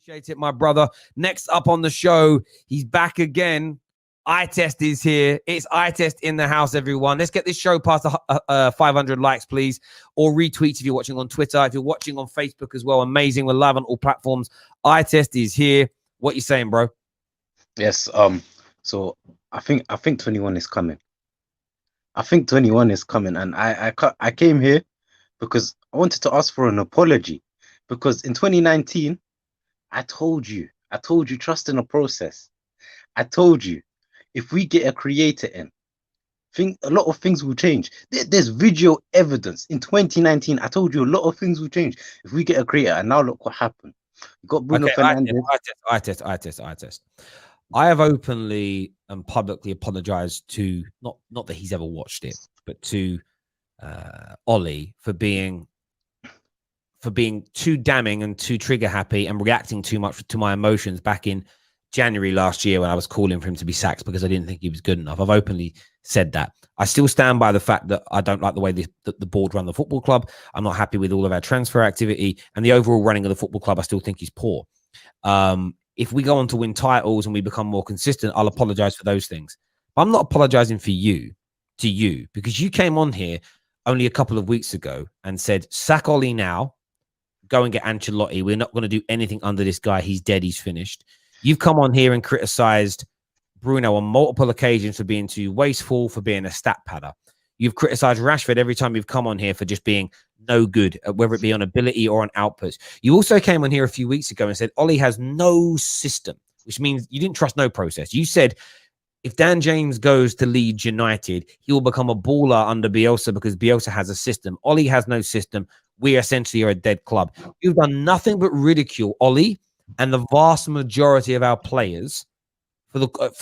Appreciate it, my brother. Next up on the show, he's back again. Eyetest is here. It's Eyetest in the house, everyone. Let's get this show past 500 likes, please. Or retweets if you're watching on Twitter. If you're watching on Facebook as well, amazing. We're live on all platforms. Eyetest is here. What you saying, bro? Yes. So I think 21 is coming. I think 21 is coming, and I came here because I wanted to ask for an apology, because in 2019 I told you trust in the process. I told you if we get a creator in, a lot of things will change. There's video evidence. In 2019, I told you a lot of things will change if we get a creator, and now look what happened. You got Bruno Fernandes. Eyetest. I have openly and publicly apologized to not that he's ever watched it, but to Ollie for being too damning and too trigger happy and reacting too much to my emotions back in January last year when I was calling for him to be sacked because I didn't think he was good enough. I've openly said that. I still stand by the fact that I don't like the way the board run the football club. I'm not happy with all of our transfer activity, and the overall running of the football club I still think is poor. If we go on to win titles and we become more consistent, I'll apologize for those things. But I'm not apologizing to you, because you came on here only a couple of weeks ago and said, sack Ollie now, go and get Ancelotti. We're not going to do anything under this guy. He's dead. He's finished. You've come on here and criticized Bruno on multiple occasions for being too wasteful, for being a stat padder. You've criticized Rashford every time you've come on here for just being no good, whether it be on ability or on outputs. You also came on here a few weeks ago and said Ollie has no system, which means you didn't trust no process. You said if Dan James goes to Leeds United, he will become a baller under Bielsa because Bielsa has a system. Ollie has no system. We essentially are a dead club. You've done nothing but ridicule Ollie and the vast majority of our players for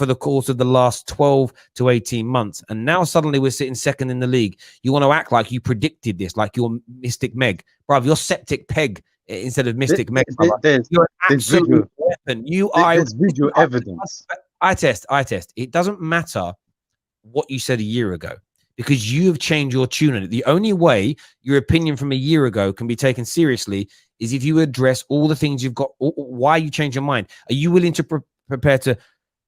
the course of the last 12 to 18 months. And now suddenly we're sitting second in the league. You want to act like you predicted this, like you're Mystic Meg. Bruv, you're Septic Peg instead of Mystic Meg. You're an absolute weapon. There's video evidence. Eyetest. It doesn't matter what you said a year ago because you have changed your tune. The only way your opinion from a year ago can be taken seriously is if you address all the things you've got, why you change your mind. Are you willing to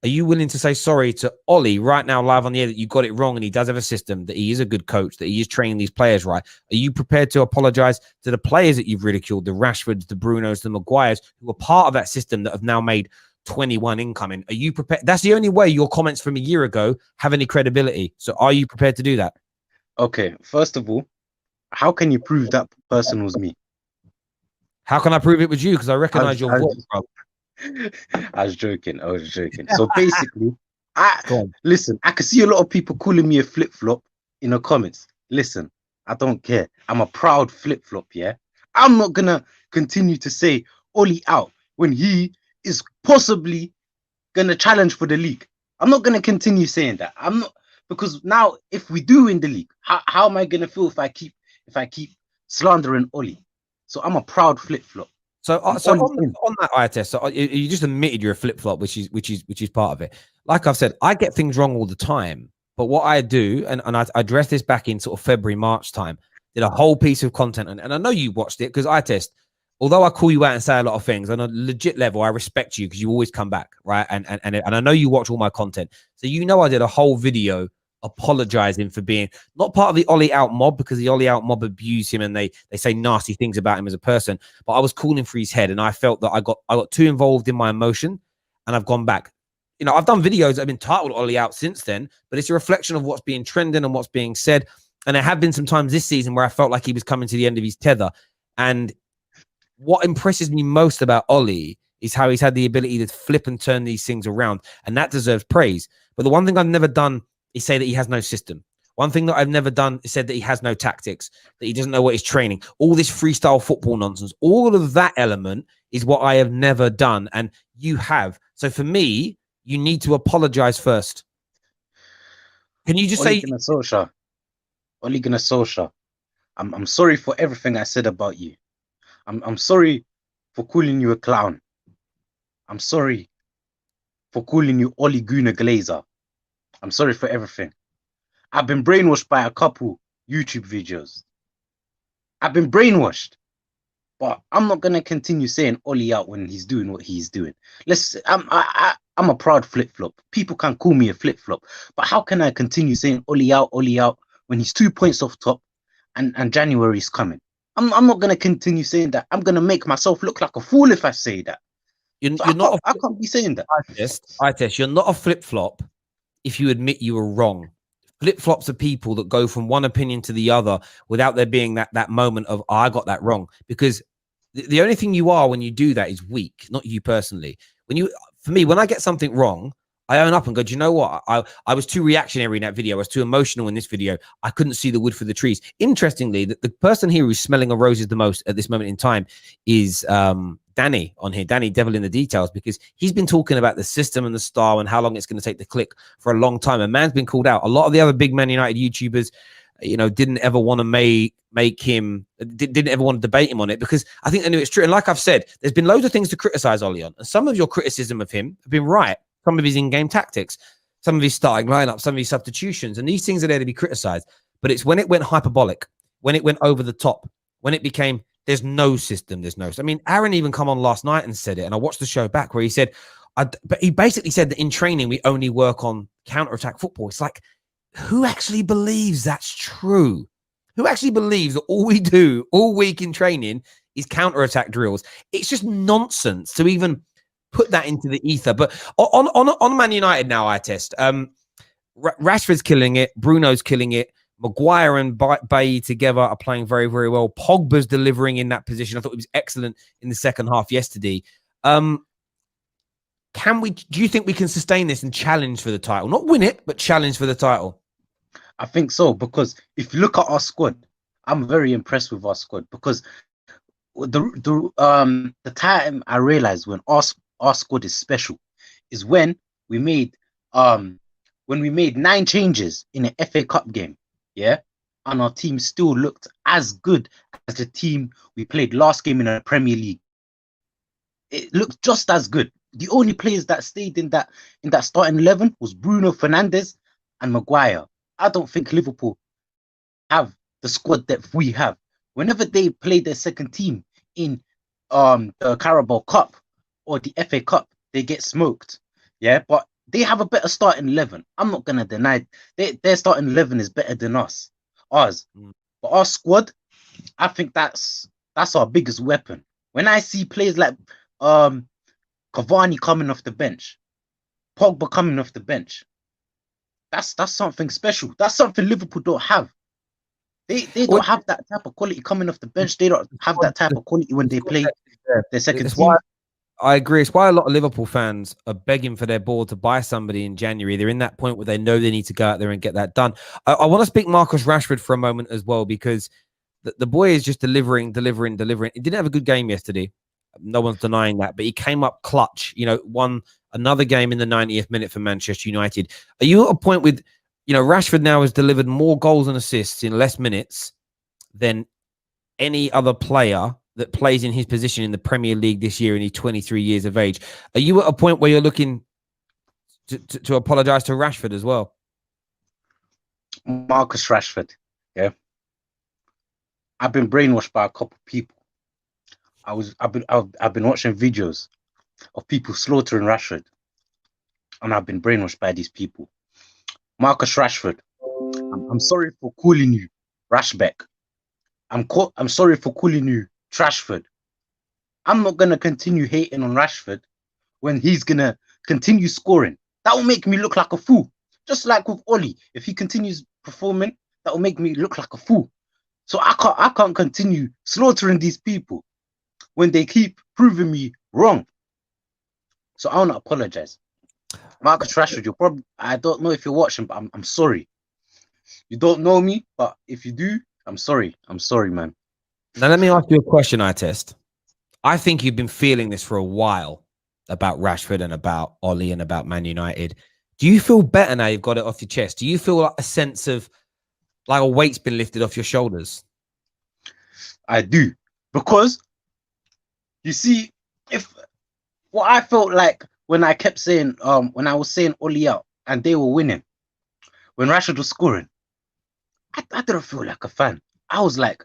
Are you willing to say sorry to Ollie right now live on the air that you got it wrong and he does have a system, that he is a good coach, that he is training these players right? Are you prepared to apologize to the players that you've ridiculed, the Rashfords, the Brunos, the Maguires, who are part of that system that have now made 21 incoming? Are you prepared? That's the only way your comments from a year ago have any credibility. So are you prepared to do that? Okay, first of all, how can you prove that person was me? How can I prove it was you? Because I recognize your voice, bro. I was joking. So basically, I can see a lot of people calling me a flip-flop in the comments. Listen, I don't care. I'm a proud flip-flop, yeah? I'm not gonna continue to say Ollie out when he is possibly gonna challenge for the league. I'm not gonna continue saying that. I'm not, because now if we do win the league, how am I gonna feel if I keep slandering Ollie? So I'm a proud flip-flop. So on that Eyetest, so you just admitted you're a flip-flop, which is part of it. Like I've said, I get things wrong all the time. But what I do, and I addressed this back in sort of February, March time, did a whole piece of content. And I know you watched it because Eyetest, although I call you out and say a lot of things, on a legit level, I respect you because you always come back, right? And I know you watch all my content. So you know I did a whole video apologizing for being not part of the Ollie out mob because the Ollie out mob abuse him and they say nasty things about him as a person, but I was calling for his head and I felt that I got too involved in my emotion and I've gone back. You know, I've done videos that have been titled Ollie out since then, but it's a reflection of what's being trending and what's being said. And there have been some times this season where I felt like he was coming to the end of his tether. And what impresses me most about Ollie is how he's had the ability to flip and turn these things around, and that deserves praise. But the one thing I've never done is say that he has no system. One thing that I've never done is said that he has no tactics, that he doesn't know what he's training, all this freestyle football nonsense. All of that element is what I have never done, and you have. So for me, you need to apologize first. Can you just say... Ole Gunnar Solskjaer, I'm sorry for everything I said about you. I'm sorry for calling you a clown. I'm sorry for calling you Ole Gunnar Glazer. I'm sorry for everything. I've been brainwashed by a couple YouTube videos. I've been brainwashed. But I'm not gonna continue saying Ollie out when he's doing what he's doing. I'm a proud flip flop. People can call me a flip flop, but how can I continue saying Ollie out when he's 2 points off top and January's coming? I'm not gonna continue saying that. I'm gonna make myself look like a fool if I say that. So You're not. I can't be saying that. Eye test. You're not a flip flop if you admit you were wrong. Flip flops are people that go from one opinion to the other without there being that moment of, oh, I got that wrong. Because the only thing you are when you do that is weak, not you personally. For me, when I get something wrong, I own up and go, do you know what? I was too reactionary in that video. I was too emotional in this video. I couldn't see the wood for the trees. Interestingly, the person here who's smelling of roses the most at this moment in time is Danny on here. Danny, devil in the details, because he's been talking about the system and the style and how long it's going to take to click for a long time. And man's been called out. A lot of the other big Man United YouTubers, didn't ever want to didn't ever want to debate him on it, because I think they knew it's true. And like I've said, there's been loads of things to criticize Ollie on. And some of your criticism of him have been right. Some of his in-game tactics, some of his starting lineup, some of his substitutions. And these things are there to be criticized. But it's when it went hyperbolic, when it went over the top, when it became, there's no system, I mean, Aaron even come on last night and said it. And I watched the show back where he said, but he basically said that in training, we only work on counter-attack football. It's like, who actually believes that's true? Who actually believes that all we do all week in training is counter-attack drills? It's just nonsense to even put that into the ether. But on Man United now, Eyetest, Rashford's killing it. Bruno's killing it. Maguire and Bailly together are playing very, very well. Pogba's delivering in that position. I thought he was excellent in the second half yesterday. Do you think we can sustain this and challenge for the title? Not win it, but challenge for the title. I think so, because if you look at our squad, I'm very impressed with our squad, because the time I realized when our squad is special is when we made 9 changes in an FA Cup game, yeah, and our team still looked as good as the team we played last game in the Premier League. It looked just as good. The only players that stayed in that starting 11 was Bruno Fernandes and Maguire. I don't think Liverpool have the squad depth we have. Whenever they play their second team in the Carabao Cup or the FA Cup, they get smoked. Yeah, but they have a better starting 11. I'm not gonna deny their starting 11 is better than ours. But our squad, I think that's our biggest weapon. When I see players like Cavani coming off the bench, Pogba coming off the bench, that's something special. That's something Liverpool don't have. They don't have that type of quality coming off the bench. They don't have that type of quality when they play their second team. I agree. It's why a lot of Liverpool fans are begging for their board to buy somebody in January. They're in that point where they know they need to go out there and get that done. I want to speak Marcus Rashford for a moment as well, because the boy is just delivering. He didn't have a good game yesterday. No one's denying that, but he came up clutch, won another game in the 90th minute for Manchester United. Are you at a point with, Rashford now has delivered more goals and assists in less minutes than any other player that plays in his position in the Premier League this year, and he's 23 years of age. Are you at a point where you're looking to apologize to Rashford as well? Marcus Rashford, yeah. I've been brainwashed by a couple of people. I've been watching videos of people slaughtering Rashford, and I've been brainwashed by these people. Marcus Rashford, I'm sorry for calling you Rashbeck. I'm sorry for calling you Trashford. I'm not gonna continue hating on Rashford when he's gonna continue scoring. That will make me look like a fool. Just like with Ollie, if he continues performing, that will make me look like a fool. So I can't continue slaughtering these people when they keep proving me wrong. So I want to apologize. Marcus Rashford, I don't know if you're watching, but I'm sorry. You don't know me, but if you do, I'm sorry. I'm sorry, man. Now, let me ask you a question, Eyetest. I think you've been feeling this for a while about Rashford and about Ollie and about Man United. Do you feel better now you've got it off your chest? Do you feel like a sense of like a weight's been lifted off your shoulders? I do. Because, you see, if what I felt like when I kept saying, when I was saying Ollie out and they were winning, when Rashford was scoring, I didn't feel like a fan. I was like,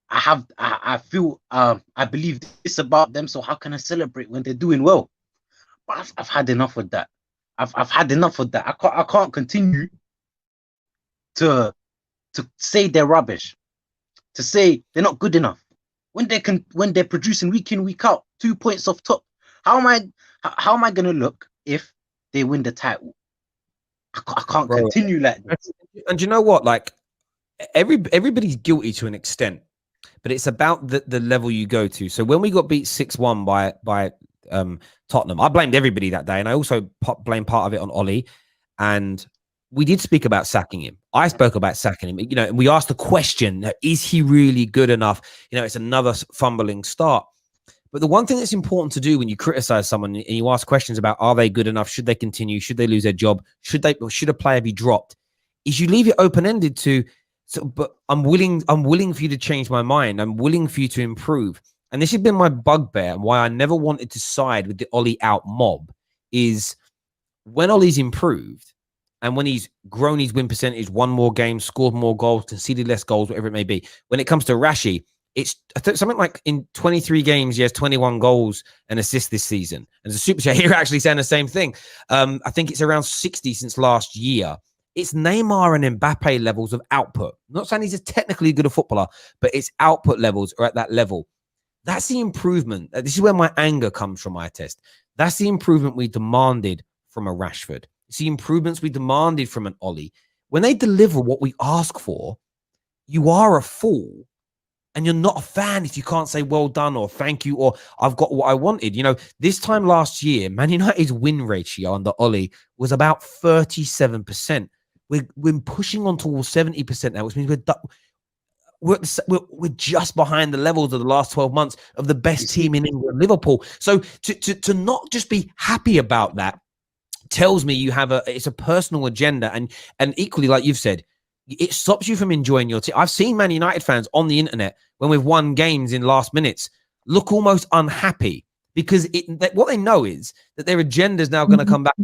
I feel I believe this about them. So how can I celebrate when they're doing well? But I've had enough of that. I've had enough of that. I can't continue to say they're rubbish, to say they're not good enough when they're producing week in, week out, 2 points off top. How am I gonna look if they win the title? I can't continue like this. And you know what? Like everybody's guilty to an extent, but it's about the level you go to. So when we got beat 6-1 by Tottenham, I blamed everybody that day, and I also blamed part of it on Ollie. And we did speak about sacking him. I spoke about sacking him. You know, and we asked the question: is he really good enough? You know, it's another fumbling start. But the one thing that's important to do when you criticize someone and you ask questions about are they good enough, should they continue, should they lose their job, should a player be dropped, is you leave it open ended to. So, but I'm willing for you to change my mind. I'm willing for you to improve. And this has been my bugbear and why I never wanted to side with the Ollie out mob is when Ollie's improved and when he's grown his win percentage, won more games, scored more goals, conceded less goals, whatever it may be. When it comes to Rashi, it's something like in 23 games, he has 21 goals and assists this season. And as a super chat here, actually saying the same thing. I think it's around 60 since last year. It's Neymar and Mbappe levels of output. I'm not saying he's a technically good a footballer, but its output levels are at that level. That's the improvement. This is where my anger comes from, Eyetest. That's the improvement we demanded from a Rashford. It's the improvements we demanded from an Ollie. When they deliver what we ask for, you are a fool. And you're not a fan if you can't say well done or thank you or I've got what I wanted. You know, this time last year, Man United's win ratio under Ollie was about 37%. We're pushing on towards 70% now, which means we're just behind the levels of the last 12 months of the best team in England, Liverpool. So to not just be happy about that tells me you have it's a personal agenda, and equally, like you've said, it stops you from enjoying your team. I've seen Man United fans on the internet when we've won games in last minutes look almost unhappy because what they know is that their agenda is now going to come back.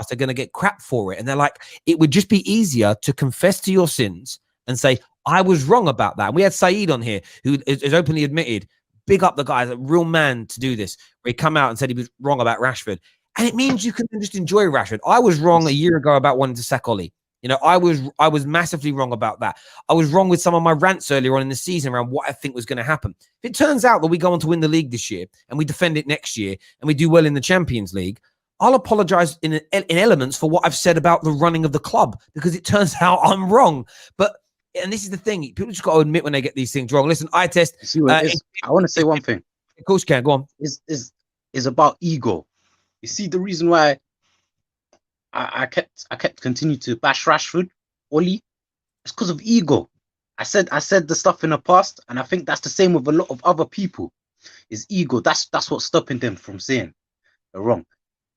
They're going to get crap for it. And they're like, it would just be easier to confess to your sins and say, I was wrong about that. And we had Saeed on here who is openly admitted, big up the guy, a real man to do this, where he come out and said he was wrong about Rashford. And it means you can just enjoy Rashford. I was wrong a year ago about wanting to sack Ollie. You know, I was massively wrong about that. I was wrong with some of my rants earlier on in the season around what I think was going to happen. If it turns out that we go on to win the league this year and we defend it next year and we do well in the Champions League, I'll apologize in elements for what I've said about the running of the club because it turns out I'm wrong. And this is the thing, people just got to admit when they get these things wrong. Listen, Eyetest. I want to say one thing. Of course you can. Go on. Is about ego. You see the reason why I kept continuing to bash Rashford, Ollie, it's because of ego. I said the stuff in the past, and I think that's the same with a lot of other people. Is ego. That's what's stopping them from saying they're wrong.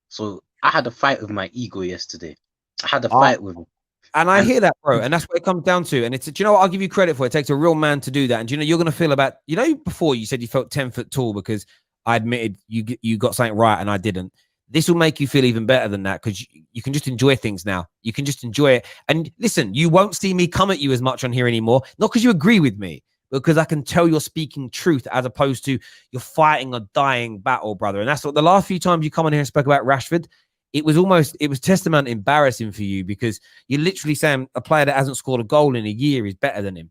So I had a fight with my ego yesterday. I had a fight with him. And I hear that, bro. And that's what it comes down to. And it's, do you know what? I'll give you credit for it. It takes a real man to do that. And do you know, you're going to feel about, you know, before you said you felt 10 foot tall because I admitted you got something right and I didn't. This will make you feel even better than that because you can just enjoy things now. You can just enjoy it. And listen, you won't see me come at you as much on here anymore. Not because you agree with me, but because I can tell you're speaking truth as opposed to you're fighting a dying battle, brother. And that's what the last few times you come on here and spoke about Rashford, it was testament embarrassing for you because you're literally saying a player that hasn't scored a goal in a year is better than him.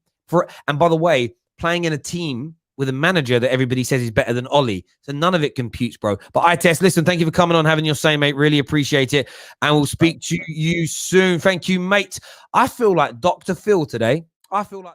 And by the way, playing in a team with a manager that everybody says is better than Ollie. So none of it computes, bro. But Eyetest, listen, thank you for coming on, having your say, mate. Really appreciate it. And we'll speak to you soon. Thank you, mate. I feel like Dr. Phil today. I feel like